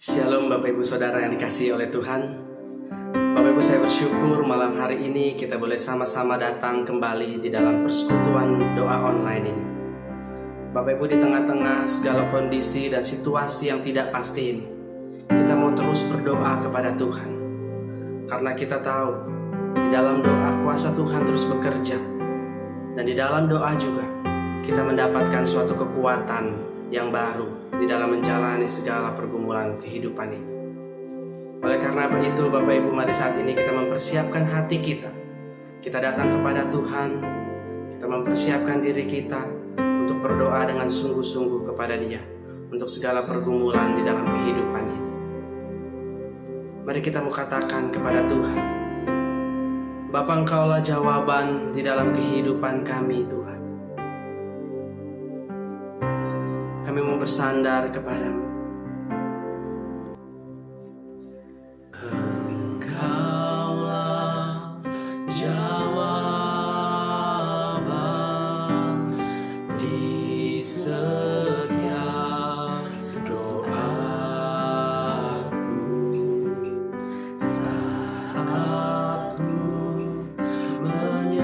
Shalom Bapak Ibu Saudara yang dikasihi oleh Tuhan. Bapak Ibu, saya bersyukur malam hari ini kita boleh sama-sama datang kembali di dalam persekutuan doa online ini. Bapak Ibu, di tengah-tengah segala kondisi dan situasi yang tidak pasti ini, kita mau terus berdoa kepada Tuhan. Karena kita tahu di dalam doa kuasa Tuhan terus bekerja. Dan di dalam doa juga kita mendapatkan suatu kekuatan yang baru di dalam menjalani segala pergumulan kehidupan ini. Oleh karena itu, Bapak Ibu, mari saat ini kita mempersiapkan hati kita. Kita datang kepada Tuhan, kita mempersiapkan diri kita untuk berdoa dengan sungguh-sungguh kepada Dia untuk segala pergumulan di dalam kehidupan ini. Mari kita mau katakan kepada Tuhan, Bapa, Engkaulah jawaban di dalam kehidupan kami, Tuhan. Kami mau bersandar kepadamu. Engkaulah jawaban di setiap doaku saat ku menyembah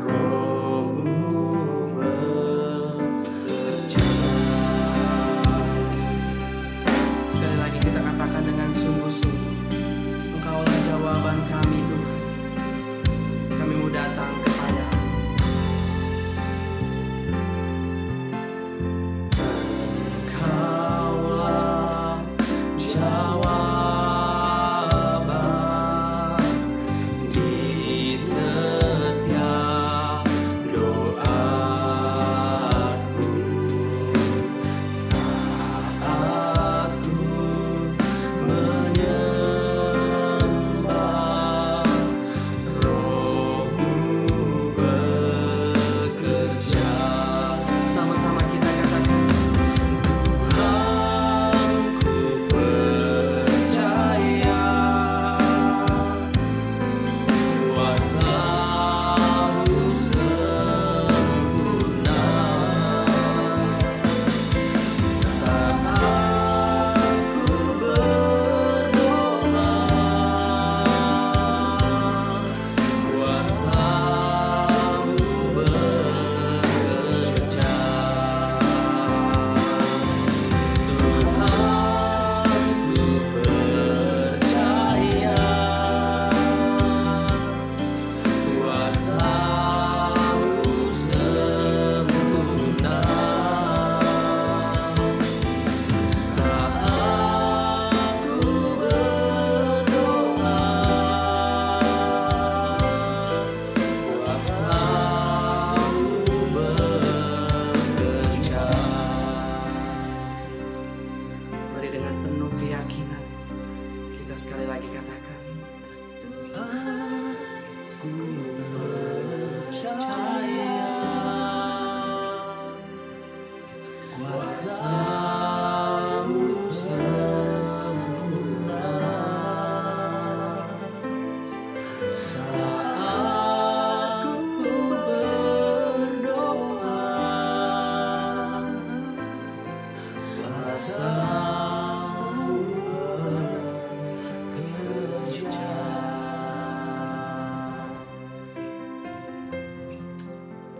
Roh-Mu. Sekali lagi kita katakan dengan sungguh-sungguh, Engkaulah jawaban kami, Tuhan. Kami mau datang kepada-Mu. Engkaulah jawaban di setiap doaku saat ku menyembah Roh-Mu bekerja. Sama-sama kita katakan, Tuhan, ku percaya kuasa-Mu sempurna saat ku berdoa. Kuasa-Mu bekerja. Tuhan, ku percaya kuasa-Mu sempurna saat ku berdoa. Kuasa-Mu bekerja. Mari dengan penuh keyakinan kita sekali lagi katakan, Tuhan, ku percaya kuasa-Mu sempurna saat ku berdoa. Kuasa-Mu bekerja.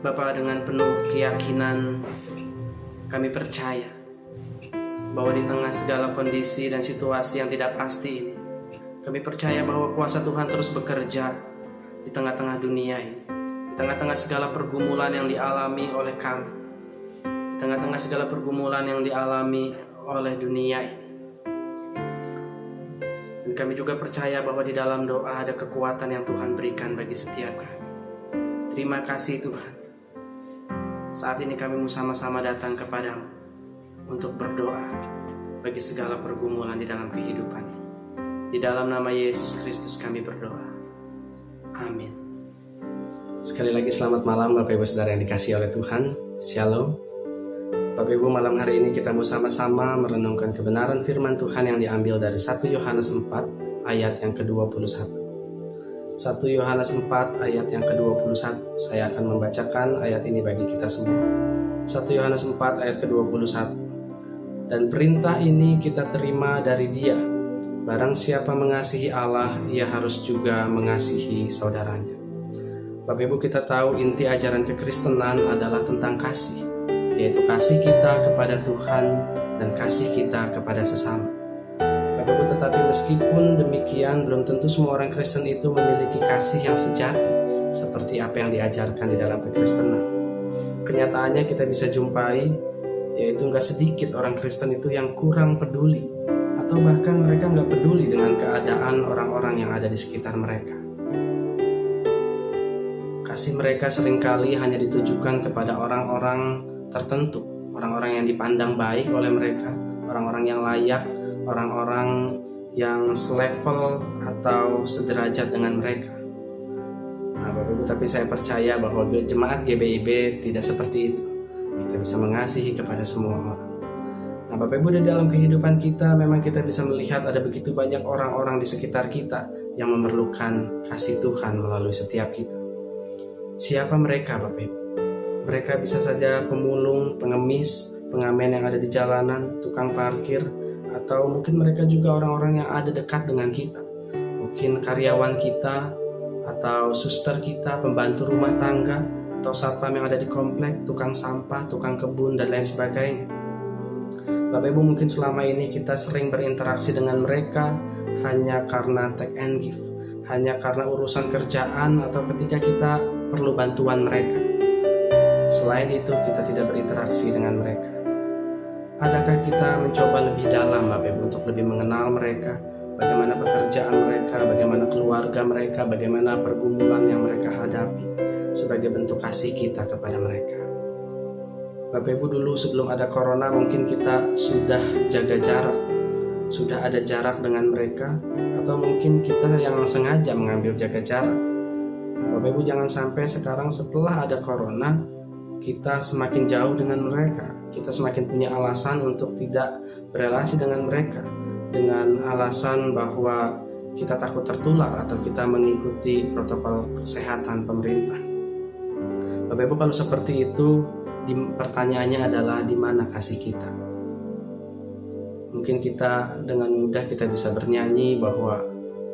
Bapa, dengan penuh keyakinan kami percaya bahwa di tengah segala kondisi dan situasi yang tidak pasti ini, kami percaya bahwa kuasa Tuhan terus bekerja di tengah-tengah dunia ini, di tengah-tengah segala pergumulan yang dialami oleh kami, di tengah-tengah segala pergumulan yang dialami oleh dunia ini. Dan kami juga percaya bahwa di dalam doa ada kekuatan yang Tuhan berikan bagi setiap kami. Terima kasih Tuhan. Saat ini kami mau sama-sama datang kepadamu untuk berdoa bagi segala pergumulan di dalam kehidupan ini. Di dalam nama Yesus Kristus kami berdoa. Amin. Sekali lagi selamat malam Bapak Ibu Saudara yang dikasihi oleh Tuhan. Shalom. Bapak Ibu, malam hari ini kita mau sama-sama merenungkan kebenaran firman Tuhan yang diambil dari 1 Yohanes 4 ayat yang ke-21. 1 Yohanes 4 ayat yang ke-21. Saya akan membacakan ayat ini bagi kita semua. 1 Yohanes 4 ayat ke-21. Dan perintah ini kita terima dari Dia. Barang siapa mengasihi Allah, ia harus juga mengasihi saudaranya. Bapak Ibu, kita tahu inti ajaran kekristenan adalah tentang kasih, yaitu kasih kita kepada Tuhan dan kasih kita kepada sesama. Bapak Ibu, tetapi meskipun demikian, belum tentu semua orang Kristen itu memiliki kasih yang sejati seperti apa yang diajarkan di dalam kekristenan. Kenyataannya kita bisa jumpai, yaitu nggak sedikit orang Kristen itu yang kurang peduli, atau bahkan mereka nggak peduli dengan keadaan orang-orang yang ada di sekitar mereka. Kasih mereka seringkali hanya ditujukan kepada orang-orang tertentu, orang-orang yang dipandang baik oleh mereka, orang-orang yang layak, orang-orang yang selevel atau sederajat dengan mereka. Nah, Bapak Ibu, tapi saya percaya bahwa jemaat GBIB tidak seperti itu. Kita bisa mengasihi kepada semua orang. Nah, Bapak Ibu, di dalam kehidupan kita memang kita bisa melihat ada begitu banyak orang-orang di sekitar kita yang memerlukan kasih Tuhan melalui setiap kita. Siapa mereka, Bapak Ibu? Mereka bisa saja pemulung, pengemis, pengamen yang ada di jalanan, tukang parkir, atau mungkin mereka juga orang-orang yang ada dekat dengan kita. Mungkin karyawan kita, atau suster kita, pembantu rumah tangga, atau satpam yang ada di komplek, tukang sampah, tukang kebun, dan lain sebagainya. Bapak Ibu, mungkin selama ini kita sering berinteraksi dengan mereka hanya karena take and give, hanya karena urusan kerjaan atau ketika kita perlu bantuan mereka. Selain itu, kita tidak berinteraksi dengan mereka. Adakah kita mencoba lebih dalam, Bapak Ibu, untuk lebih mengenal mereka, bagaimana pekerjaan mereka, bagaimana keluarga mereka, bagaimana pergumulan yang mereka hadapi, sebagai bentuk kasih kita kepada mereka. Bapak Ibu, dulu sebelum ada corona mungkin kita sudah jaga jarak, sudah ada jarak dengan mereka, atau mungkin kita yang sengaja mengambil jaga jarak. Bapak Ibu, jangan sampai sekarang setelah ada corona kita semakin jauh dengan mereka, kita semakin punya alasan untuk tidak berelasi dengan mereka, dengan alasan bahwa kita takut tertular atau kita mengikuti protokol kesehatan pemerintah. Bapak Ibu, kalau seperti itu, pertanyaannya adalah di mana kasih kita? Mungkin kita dengan mudah kita bisa bernyanyi bahwa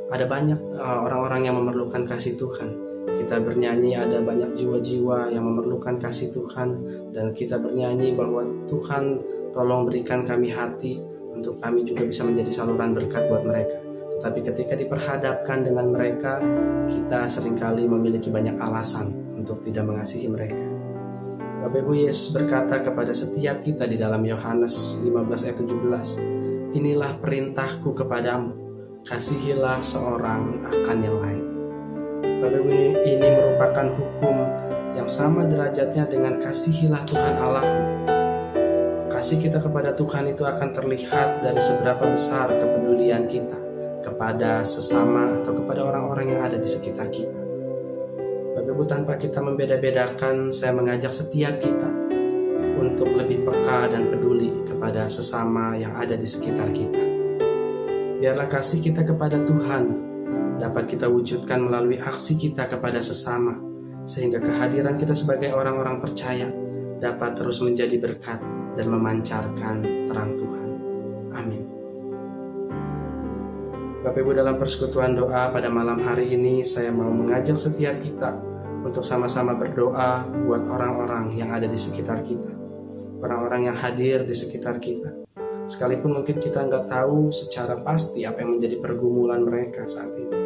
ada banyak orang-orang yang memerlukan kasih Tuhan. Kita bernyanyi ada banyak jiwa-jiwa yang memerlukan kasih Tuhan, dan kita bernyanyi bahwa Tuhan tolong berikan kami hati untuk kami juga bisa menjadi saluran berkat buat mereka. Tetapi ketika diperhadapkan dengan mereka, kita seringkali memiliki banyak alasan untuk tidak mengasihi mereka. Bapak Ibu, Yesus berkata kepada setiap kita di dalam Yohanes 15 ayat 17, "Inilah perintahku kepadamu, kasihilah seorang akan yang lain." Bapak Ibu, ini merupakan hukum yang sama derajatnya dengan kasihilah Tuhan Allahmu. Kasih kita kepada Tuhan itu akan terlihat dari seberapa besar kepedulian kita kepada sesama atau kepada orang-orang yang ada di sekitar kita. Bapak Ibu, tanpa kita membeda-bedakan, saya mengajak setiap kita untuk lebih peka dan peduli kepada sesama yang ada di sekitar kita. Biarlah kasih kita kepada Tuhan dapat kita wujudkan melalui aksi kita kepada sesama, sehingga kehadiran kita sebagai orang-orang percaya dapat terus menjadi berkat dan memancarkan terang Tuhan. Amin. Bapak Ibu, dalam persekutuan doa pada malam hari ini, saya mau mengajak setiap kita untuk sama-sama berdoa buat orang-orang yang ada di sekitar kita, orang-orang yang hadir di sekitar kita. Sekalipun mungkin kita nggak tahu secara pasti apa yang menjadi pergumulan mereka saat ini,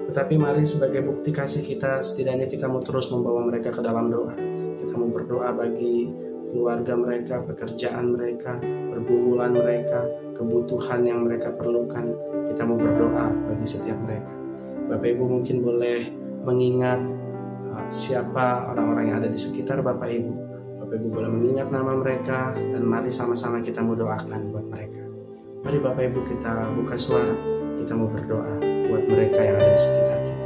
tetapi mari sebagai bukti kasih kita, setidaknya kita mau terus membawa mereka ke dalam doa. Kita mau berdoa bagi keluarga mereka, pekerjaan mereka, pergumulan mereka, kebutuhan yang mereka perlukan. Kita mau berdoa bagi setiap mereka. Bapak Ibu mungkin boleh mengingat siapa orang-orang yang ada di sekitar Bapak Ibu. Bapak Ibu boleh mengingat nama mereka, dan mari sama-sama kita mau doakan buat mereka. Mari Bapak Ibu kita buka suara, kita mau berdoa buat mereka yang ada di sekitar kita.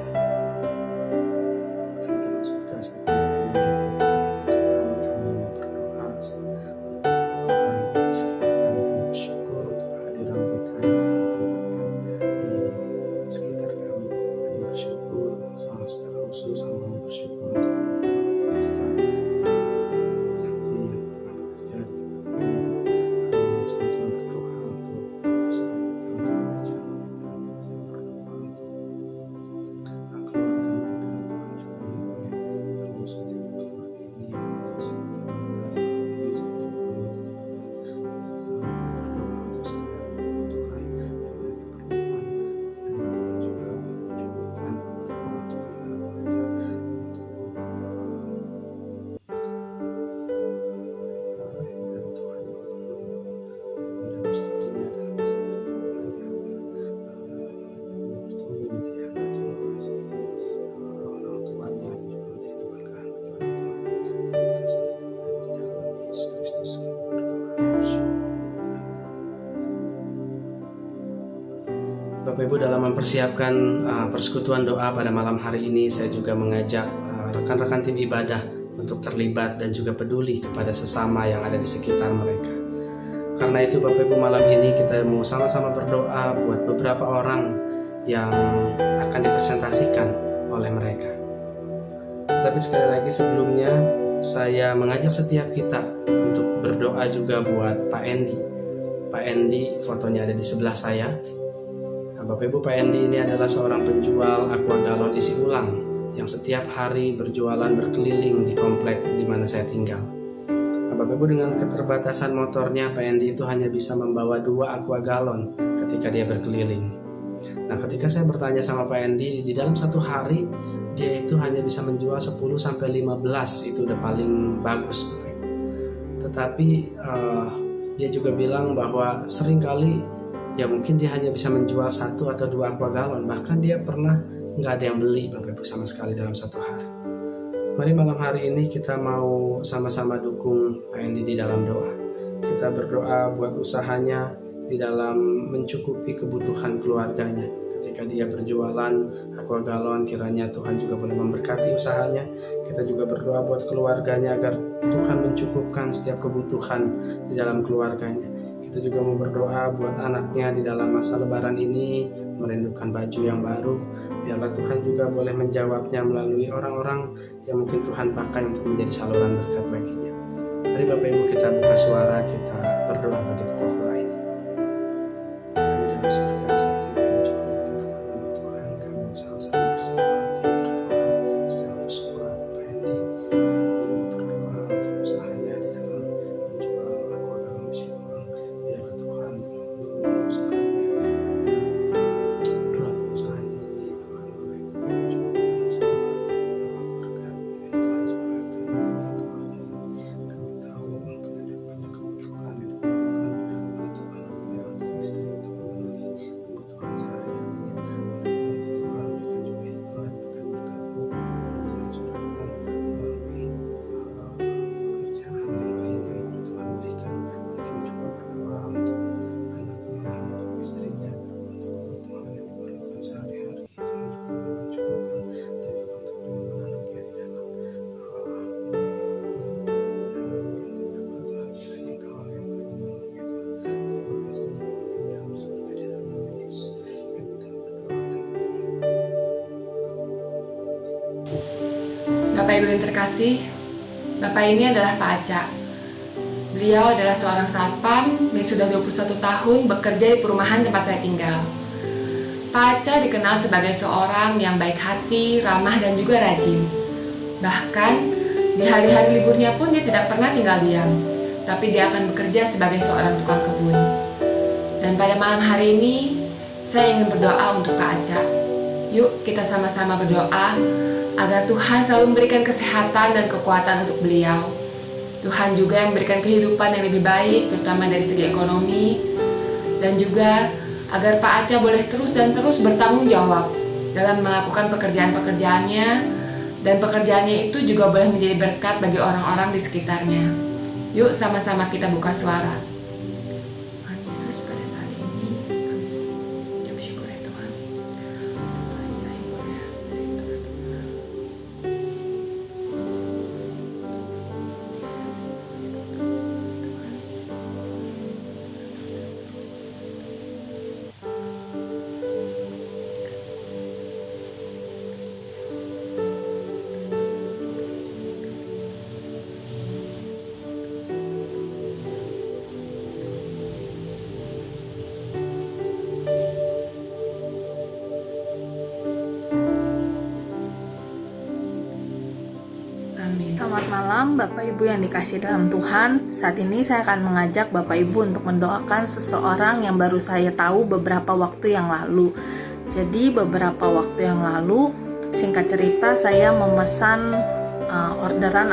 Bapak Ibu, dalam mempersiapkan persekutuan doa pada malam hari ini, saya juga mengajak rekan-rekan tim ibadah untuk terlibat dan juga peduli kepada sesama yang ada di sekitar mereka. Karena itu Bapak Ibu, malam ini kita mau sama-sama berdoa buat beberapa orang yang akan dipresentasikan oleh mereka. Tapi sekali lagi sebelumnya, saya mengajak setiap kita untuk berdoa juga buat Pak Endi. Pak Endi fotonya ada di sebelah saya. Bapak Ibu, Pak Endi ini adalah seorang penjual aqua galon isi ulang yang setiap hari berjualan berkeliling di komplek di mana saya tinggal. Bapak Ibu, dengan keterbatasan motornya, Pak Endi itu hanya bisa membawa 2 aqua galon ketika dia berkeliling. Nah, ketika saya bertanya sama Pak Endi, di dalam satu hari dia itu hanya bisa menjual 10-15, itu udah paling bagus. Tetapi dia juga bilang bahwa seringkali ya mungkin dia hanya bisa menjual 1 atau 2 aqua galon. Bahkan dia pernah nggak ada yang beli Bapak Ibu sama sekali dalam satu hari. Mari malam hari ini kita mau sama-sama dukung Pak Endi di dalam doa. Kita berdoa buat usahanya di dalam mencukupi kebutuhan keluarganya. Ketika dia berjualan aqua galon, kiranya Tuhan juga boleh memberkati usahanya. Kita juga berdoa buat keluarganya agar Tuhan mencukupkan setiap kebutuhan di dalam keluarganya. Kita juga mau berdoa buat anaknya di dalam masa lebaran ini, merindukan baju yang baru. Biarlah Tuhan juga boleh menjawabnya melalui orang-orang yang mungkin Tuhan pakai untuk menjadi saluran berkat baginya. Mari Bapak Ibu, kita buka suara, kita berdoa bagi pokok doa ini. Kami dalam surga, saat ini kami juga datang kepadamu Tuhan. Kami bersama-sama bersatu hati berdoa secara khusus buat Pak Endi. Berdoa untuk usahanya di dalam menjual aqua galon isi ulang. Biarlah Tuhan melalui usahanya ini, Tuhan boleh mencukupkan segala berkat. Tuhan juga akan keluarga ini. Kami tahu mungkin ada banyak kebutuhan yang diperlukan oleh Tuhan, untuk istri, untuk memenuhi kebutuhan sehari-hari. Oleh itu Tuhan berikan juga hikmat, berikan berkat-Mu. Tuhan juga akan melalui pekerjaan yang baik yang boleh Tuhan berikan. Kami juga berdoa untuk anaknya, untuk istrinya, untuk kebutuhan yang diperlukan sehari-hari. Tuhan juga mencukupkan dari untuk perlindungan anaknya di dalam Tuhan, kiranya Engkau yang melindungi Tuhan. Terima kasih dalam surga di dalam nama Yesus. Kami telah berdoa dan Bapak Ibu yang terkasih, Bapak ini adalah Pak Aca. Beliau adalah seorang satpam yang sudah 21 tahun bekerja di perumahan tempat saya tinggal. Pak Aca dikenal sebagai seorang yang baik hati, ramah, dan juga rajin. Bahkan, di hari-hari liburnya pun dia tidak pernah tinggal diam, tapi dia akan bekerja sebagai seorang tukang kebun. Dan pada malam hari ini, saya ingin berdoa untuk Pak Aca. Yuk kita sama-sama berdoa agar Tuhan selalu memberikan kesehatan dan kekuatan untuk beliau. Tuhan juga yang memberikan kehidupan yang lebih baik, terutama dari segi ekonomi. Dan juga agar Pak Aca boleh terus bertanggung jawab dalam melakukan pekerjaan-pekerjaannya. Dan pekerjaannya itu juga boleh menjadi berkat bagi orang-orang di sekitarnya. Yuk sama-sama kita buka suara. Tuhan Yesus, pada saat ini kami ucap syukur ya Tuhan untuk Pak Aca yang boleh dari Tuhan. Selamat malam Bapak Ibu yang dikasihi dalam Tuhan. Saat ini saya akan mengajak Bapak Ibu untuk mendoakan seseorang yang baru saya tahu beberapa waktu yang lalu. Jadi beberapa waktu yang lalu, singkat cerita saya memesan orderan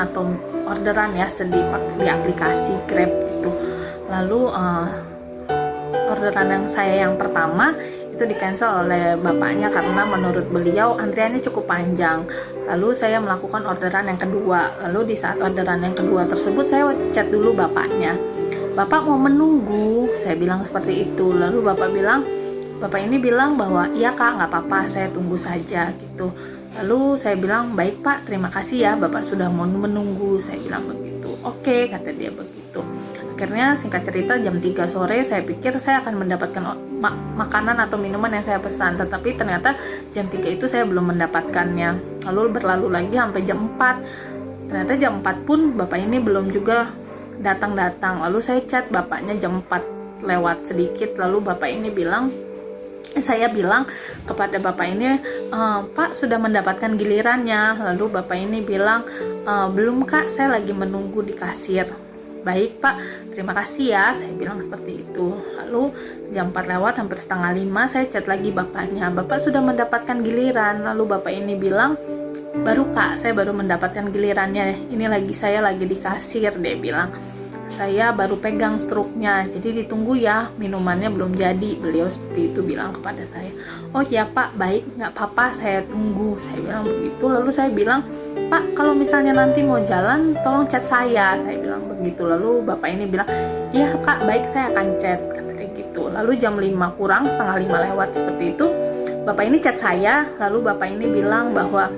ya di aplikasi Grab itu. Lalu orderan yang saya yang pertama itu di-cancel oleh bapaknya karena menurut beliau antriannya cukup panjang. Lalu saya melakukan orderan yang kedua. Lalu di saat orderan yang kedua tersebut saya chat dulu bapaknya. Bapak mau menunggu? Saya bilang seperti itu. Lalu bapak bilang, Bapak ini bilang bahwa iya kak, nggak apa-apa, saya tunggu saja gitu. Lalu saya bilang, baik pak, terima kasih ya Bapak sudah mau menunggu. Saya bilang begitu. Oke, kata dia begitu. Akhirnya singkat cerita jam 3 sore saya pikir saya akan mendapatkan makanan atau minuman yang saya pesan. Tetapi ternyata jam 3 itu saya belum mendapatkannya. Lalu berlalu lagi sampai jam 4. Ternyata jam 4 pun Bapak ini belum juga datang-datang. Lalu saya chat bapaknya jam 4 lewat sedikit. Lalu Bapak ini bilang, saya bilang kepada Bapak ini, Pak sudah mendapatkan gilirannya. Lalu Bapak ini bilang, belum kak, saya lagi menunggu di kasir. Baik pak, terima kasih ya, saya bilang seperti itu. Lalu jam 4 lewat, hampir setengah 5, saya chat lagi bapaknya, Bapak sudah mendapatkan giliran. Lalu Bapak ini bilang, baru kak, saya baru mendapatkan gilirannya, ini saya lagi di kasir. Dia bilang, saya baru pegang struknya, jadi ditunggu ya, minumannya belum jadi. Beliau seperti itu bilang kepada saya. Oh ya pak, baik, nggak apa-apa, saya tunggu, saya bilang begitu. Lalu saya bilang, Pak kalau misalnya nanti mau jalan tolong chat saya bilang begitu. Lalu Bapak ini bilang, iya kak, baik, saya akan chat, kata dia gitu. Lalu jam 5 kurang, setengah 5 lewat seperti itu, Bapak ini chat saya. Lalu Bapak ini bilang bahwa,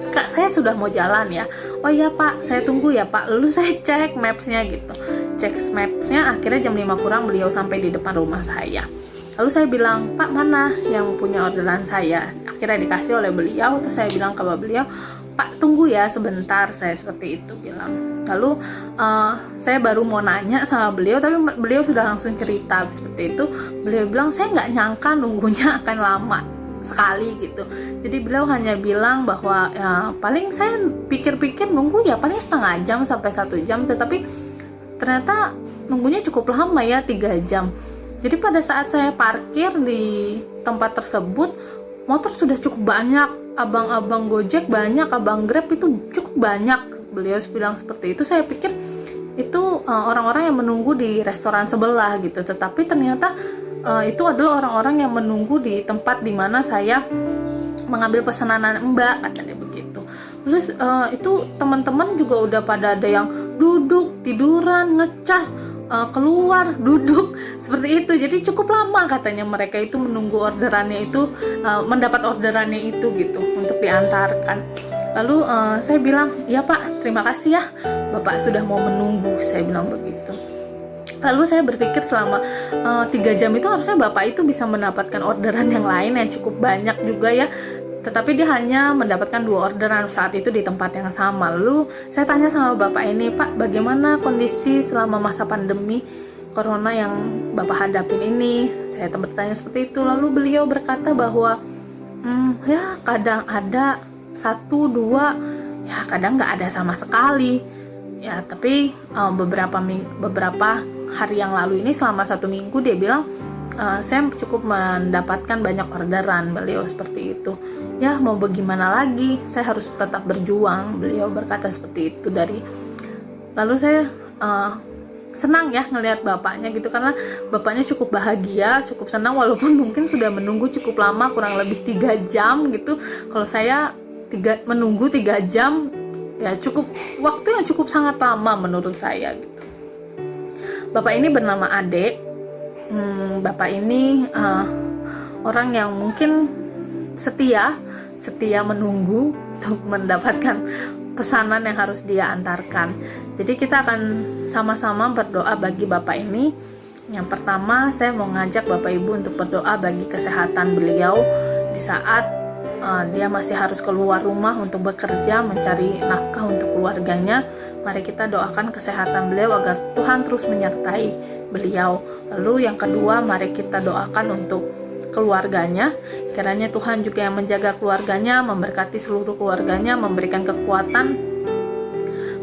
kak saya sudah mau jalan ya. Oh iya pak, saya tunggu ya pak. Lalu saya cek mapsnya gitu, cek mapsnya, akhirnya jam 5 kurang beliau sampai di depan rumah saya. Lalu saya bilang, pak mana yang punya orderan saya? Akhirnya dikasih oleh beliau. Terus saya bilang ke beliau, pak tunggu ya sebentar, saya seperti itu bilang. Lalu saya baru mau nanya sama beliau, tapi beliau sudah langsung cerita seperti itu. Beliau bilang, saya nggak nyangka nunggunya akan lama sekali gitu. Jadi beliau hanya bilang bahwa ya, paling saya pikir-pikir nunggu ya paling setengah jam sampai 1 jam, tetapi ternyata nunggunya cukup lama ya, 3 jam. Jadi pada saat saya parkir di tempat tersebut, motor sudah cukup banyak, abang-abang Gojek banyak, abang Grab itu cukup banyak. Beliau bilang seperti itu. Saya pikir itu orang-orang yang menunggu di restoran sebelah gitu, tetapi ternyata itu adalah orang-orang yang menunggu di tempat dimana saya mengambil pesanan Mbak, katanya begitu. Terus itu teman-teman juga udah pada ada yang duduk, tiduran, ngecas, keluar, duduk, seperti itu. Jadi cukup lama katanya mereka itu menunggu orderannya itu, mendapat orderannya itu gitu, untuk diantarkan. Lalu saya bilang, iya pak, terima kasih ya, Bapak sudah mau menunggu, saya bilang begitu. Lalu saya berpikir selama 3 jam itu harusnya Bapak itu bisa mendapatkan orderan yang lain yang cukup banyak juga ya. Tetapi dia hanya mendapatkan 2 orderan saat itu di tempat yang sama. Lalu saya tanya sama Bapak ini, Pak bagaimana kondisi selama masa pandemi Corona yang Bapak hadapin ini? Saya bertanya seperti itu. Lalu beliau berkata bahwa ya kadang ada 1, 2, ya kadang nggak ada sama sekali. Ya tapi beberapa hari yang lalu ini selama 1 minggu dia bilang saya cukup mendapatkan banyak orderan. Beliau seperti itu. Ya mau bagaimana lagi, saya harus tetap berjuang. Beliau berkata seperti itu. Lalu saya senang ya ngelihat bapaknya gitu, karena bapaknya cukup bahagia, cukup senang walaupun mungkin sudah menunggu cukup lama, kurang lebih 3 jam gitu. Kalau saya menunggu 3 jam ya cukup waktu yang cukup sangat lama menurut saya gitu. Bapak ini bernama Ade. Bapak ini orang yang mungkin setia menunggu untuk mendapatkan pesanan yang harus dia antarkan. Jadi kita akan sama-sama berdoa bagi Bapak ini. Yang pertama, saya mau ngajak Bapak Ibu untuk berdoa bagi kesehatan beliau di saat dia masih harus keluar rumah untuk bekerja, mencari nafkah untuk keluarganya. Mari kita doakan kesehatan beliau agar Tuhan terus menyertai beliau. Lalu yang kedua, mari kita doakan untuk keluarganya. Kiranya Tuhan juga yang menjaga keluarganya, memberkati seluruh keluarganya, memberikan kekuatan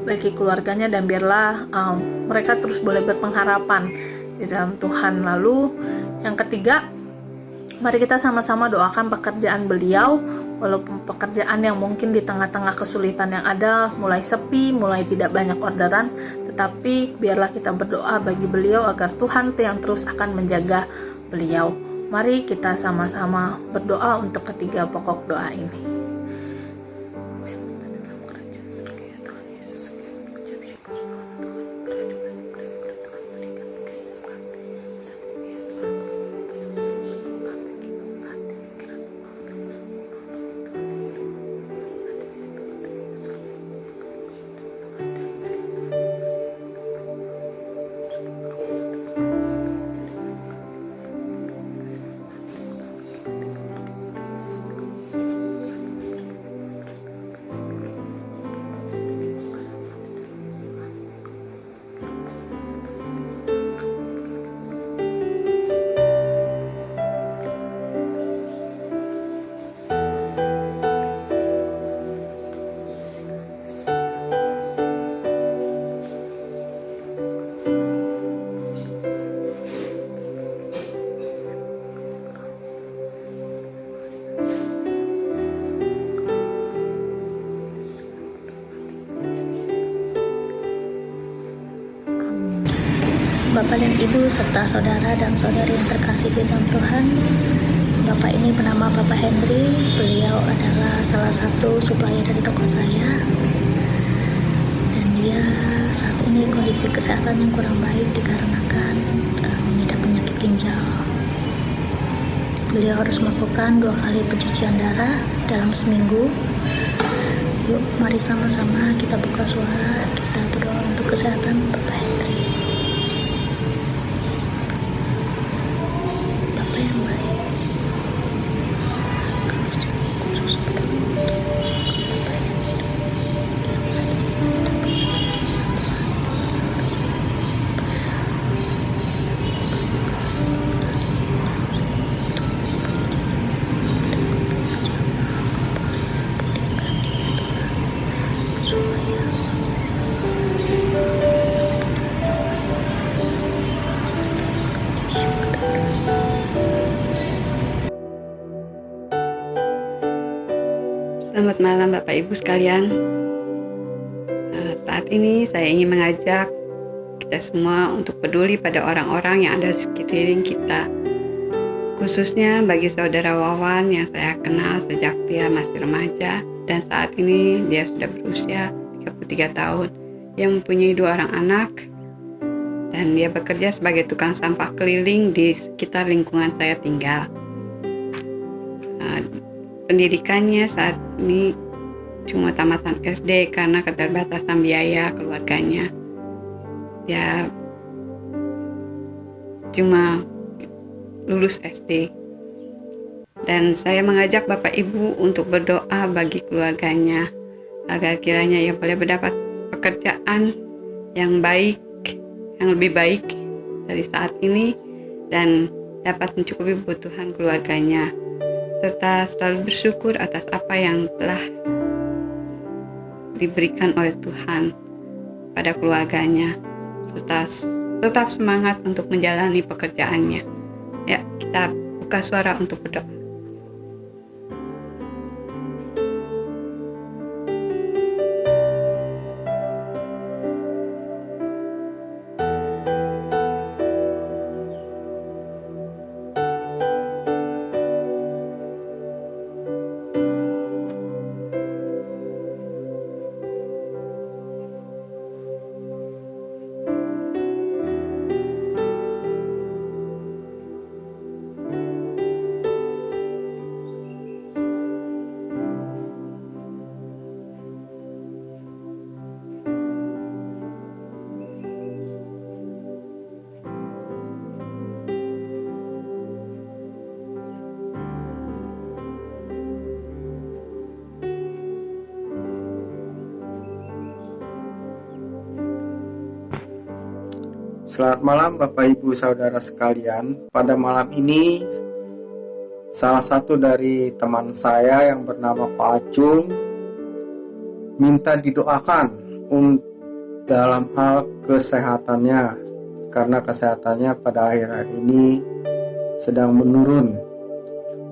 bagi keluarganya, dan biarlah mereka terus boleh berpengharapan di dalam Tuhan. Lalu yang ketiga, mari kita sama-sama doakan pekerjaan beliau. Walaupun pekerjaan yang mungkin di tengah-tengah kesulitan yang ada, mulai sepi, mulai tidak banyak orderan, tetapi biarlah kita berdoa bagi beliau agar Tuhan yang terus akan menjaga beliau. Mari kita sama-sama berdoa untuk ketiga pokok doa ini. Bapak dan Ibu serta saudara dan saudari yang terkasih di dalam Tuhan. Bapak ini bernama Bapak Henry. Beliau adalah salah satu supplier dari toko saya. Dan dia saat ini kondisi kesehatan yang kurang baik dikarenakan mengidap penyakit ginjal. Beliau harus melakukan 2 kali pencucian darah dalam seminggu. Yuk, mari sama-sama kita buka suara, kita berdoa untuk kesehatan Bapak Henry. Bapak yang baik, kami secara khusus berdoa untuk Bapak Henry yang saat ini tidak penyakit ginjal. Selamat malam Bapak Ibu sekalian. Saat ini saya ingin mengajak kita semua untuk peduli pada orang-orang yang ada di sekeliling kita. Khususnya bagi saudara Wawan yang saya kenal sejak dia masih remaja dan saat ini dia sudah berusia 33 tahun. Dia mempunyai 2 orang anak dan dia bekerja sebagai tukang sampah keliling di sekitar lingkungan saya tinggal. Pendidikannya saat ini cuma tamatan SD karena keterbatasan biaya keluarganya. Dia cuma lulus SD. Dan saya mengajak Bapak Ibu untuk berdoa bagi keluarganya agar kiranya ia boleh mendapat pekerjaan yang baik, yang lebih baik dari saat ini dan dapat mencukupi kebutuhan keluarganya, serta selalu bersyukur atas apa yang telah diberikan oleh Tuhan pada keluarganya, serta tetap semangat untuk menjalani pekerjaannya. Ya, kita buka suara untuk berdoa. Selamat malam Bapak Ibu Saudara sekalian. Pada malam ini salah satu dari teman saya yang bernama Pak Acung minta didoakan dalam hal kesehatannya, karena kesehatannya pada akhir-akhir ini sedang menurun.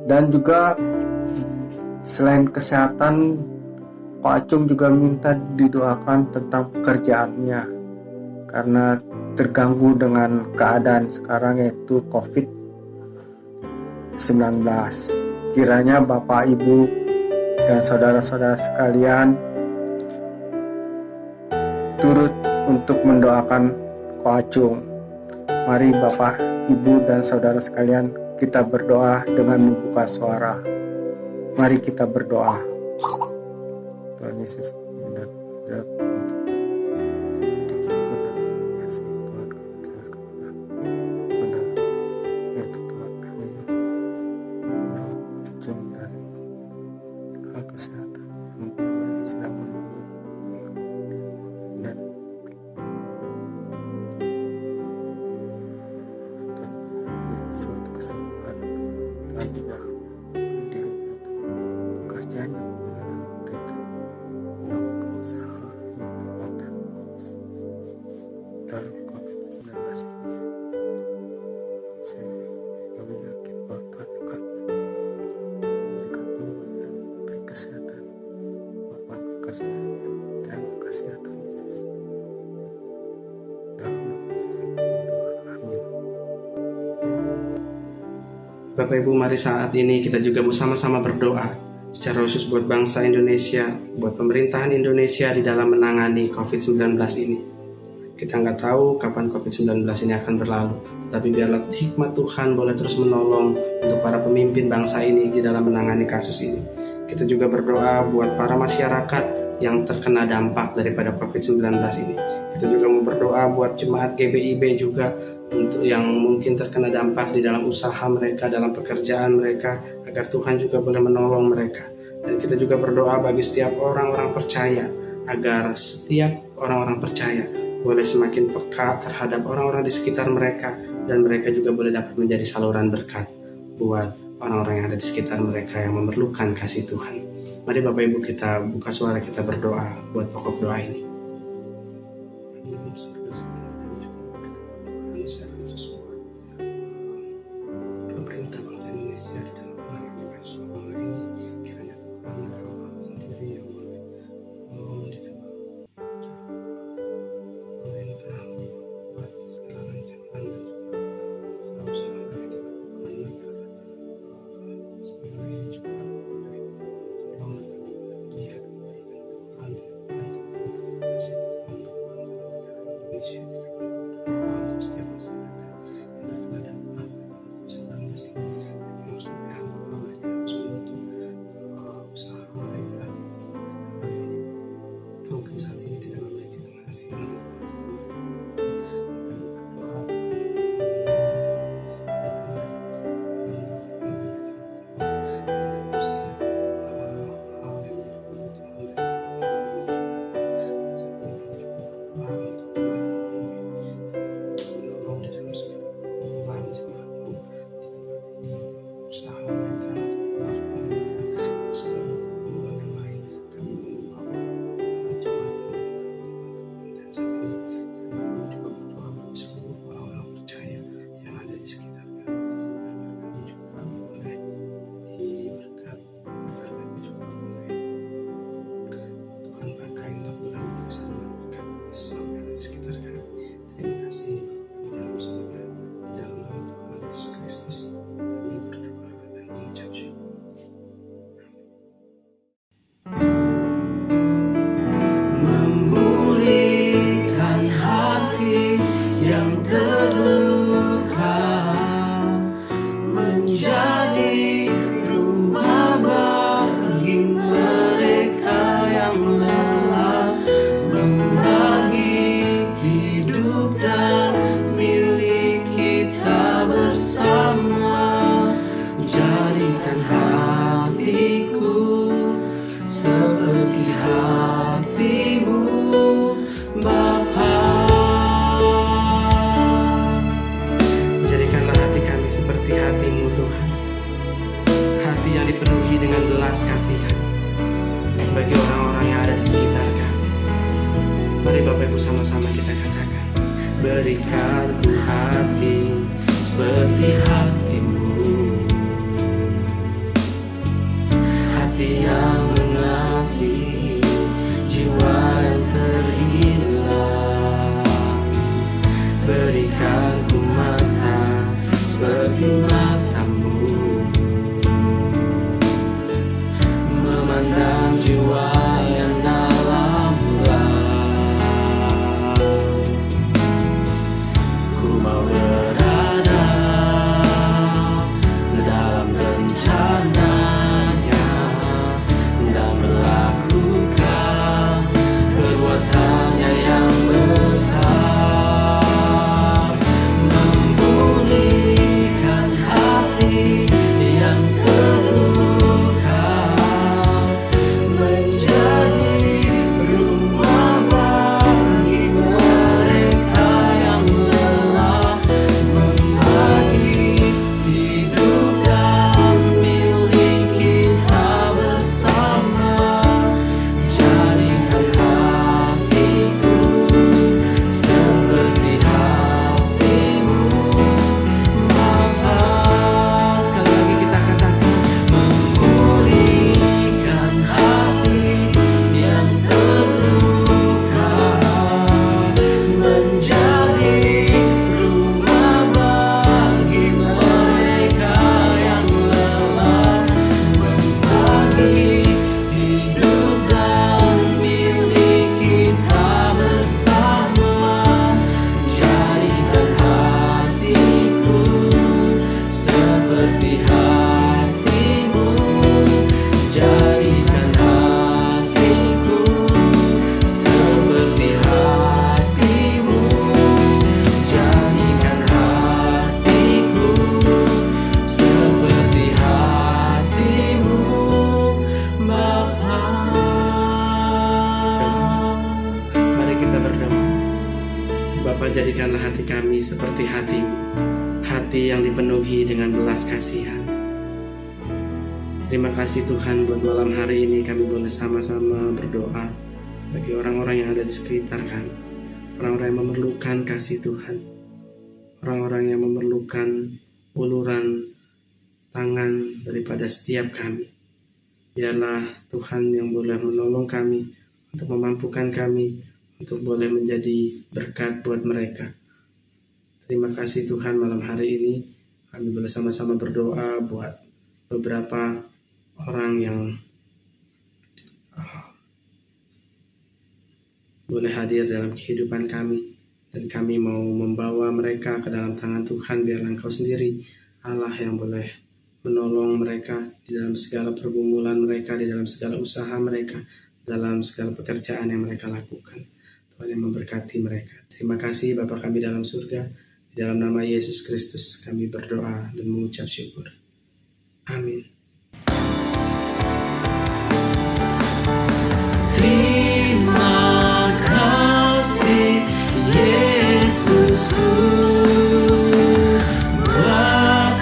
Dan juga selain kesehatan, Pak Acung juga minta didoakan tentang pekerjaannya karena terganggu dengan keadaan sekarang yaitu COVID-19. Kiranya Bapak, Ibu, dan saudara-saudara sekalian turut untuk mendoakan Ko Acung. Mari Bapak, Ibu, dan saudara sekalian kita berdoa dengan membuka suara. Mari kita berdoa. Tuhan Yesus, kesehatan yang sedang menunggu dan suatu kesembuhan dan juga dia itu pekerjaan yang waktu itu membuka usaha yang Bapak Ibu, mari saat ini kita juga bersama-sama berdoa secara khusus buat bangsa Indonesia, buat pemerintahan Indonesia di dalam menangani COVID-19 ini. Kita nggak tahu kapan COVID-19 ini akan berlalu, tapi biarlah hikmat Tuhan boleh terus menolong untuk para pemimpin bangsa ini di dalam menangani kasus ini. Kita juga berdoa buat para masyarakat yang terkena dampak daripada COVID-19 ini. Kita juga mau berdoa buat jemaat GBIB juga, untuk yang mungkin terkena dampak di dalam usaha mereka, dalam pekerjaan mereka, agar Tuhan juga boleh menolong mereka. Dan kita juga berdoa bagi setiap orang-orang percaya, agar setiap orang-orang percaya boleh semakin peka terhadap orang-orang di sekitar mereka, dan mereka juga boleh dapat menjadi saluran berkat buat orang-orang yang ada di sekitar mereka yang memerlukan kasih Tuhan. Mari Bapak Ibu kita buka suara, kita berdoa buat pokok doa ini. Pemerintah bangsa Indonesia di dalam menangani kasus corona ini, kiranya Tuhan Engkau sendiri yang boleh menolong di dalam pemerintah buat segala rancangan dan juga usaha yang dilakukan agar semua ini juga boleh tolong lihat kebaikan Tuhan dan kasih Tuhan untuk bangsa negara Indonesia. Untuk setiap masyarakat yang terkena dampak sedang di sini, mereka harus melihat bahwa mereka harus menutup usaha mereka. Mungkin saat ini tidak memiliki penghasilan, memulihkan hati yang terluka, menjadi rumah bagi mereka yang lelah, membagi hidup dan milik kita bersama. Jadikan hatiku seperti hatimu, Bapa. Jadikanlah hati kami seperti hatimu, Tuhan. Hati yang dipenuhi dengan belas kasihan bagi orang-orang yang ada di sekitar kami. Mari Bapak Ibu sama-sama kita katakan, berikan ku hati seperti hatimu, hati yang mengasihi jiwa yang terhilang. Berikan ku mata seperti matamu, memandang jiwa yang dalam gelap. Ku mau berada dalam rencananya dan melakukan perbuatannya yang besar, memulihkan hati seperti hatimu, hati yang dipenuhi dengan belas kasihan. Terima kasih Tuhan buat malam hari ini kami boleh sama-sama berdoa bagi orang-orang yang ada di sekitar kami, orang-orang yang memerlukan kasih Tuhan, orang-orang yang memerlukan uluran tangan daripada setiap kami. Biarlah Tuhan yang boleh menolong kami, untuk memampukan kami, untuk boleh menjadi berkat buat mereka. Terima kasih Tuhan, malam hari ini kami boleh sama-sama berdoa buat beberapa orang yang boleh hadir dalam kehidupan kami, dan kami mau membawa mereka ke dalam tangan Tuhan. Biarlah Engkau sendiri Allah yang boleh menolong mereka di dalam segala pergumulan mereka, di dalam segala usaha mereka, dalam segala pekerjaan yang mereka lakukan. Tuhan yang memberkati mereka. Terima kasih Bapa kami dalam surga, di dalam nama Yesus Kristus kami berdoa dan mengucap syukur. Amin. Terima kasih Yesusku buat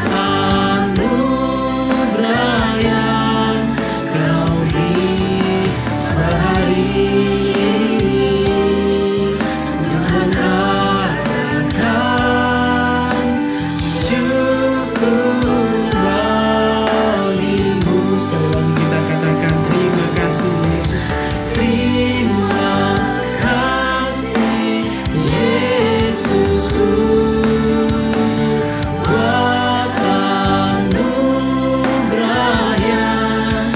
anugerah yang Kau beri sehari ini, dengan katakan syukur bagimu. Sekali lagi kita katakan terima kasih Yesus. Terima kasih Yesusku buat anugerah yang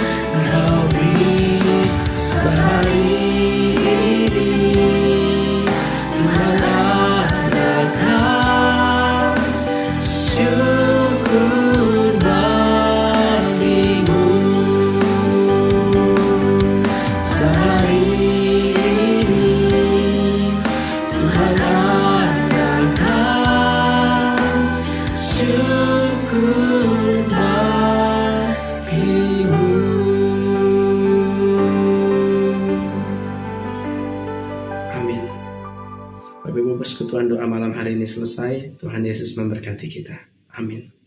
Kau beri sehari ini, dengan katakan syukur bagimu. Sehari ini Tuhan adakan syukur bagimu. Amin. Bapak Ibu, persekutuan doa malam hari ini selesai. Tuhan Yesus memberkati kita. Amin.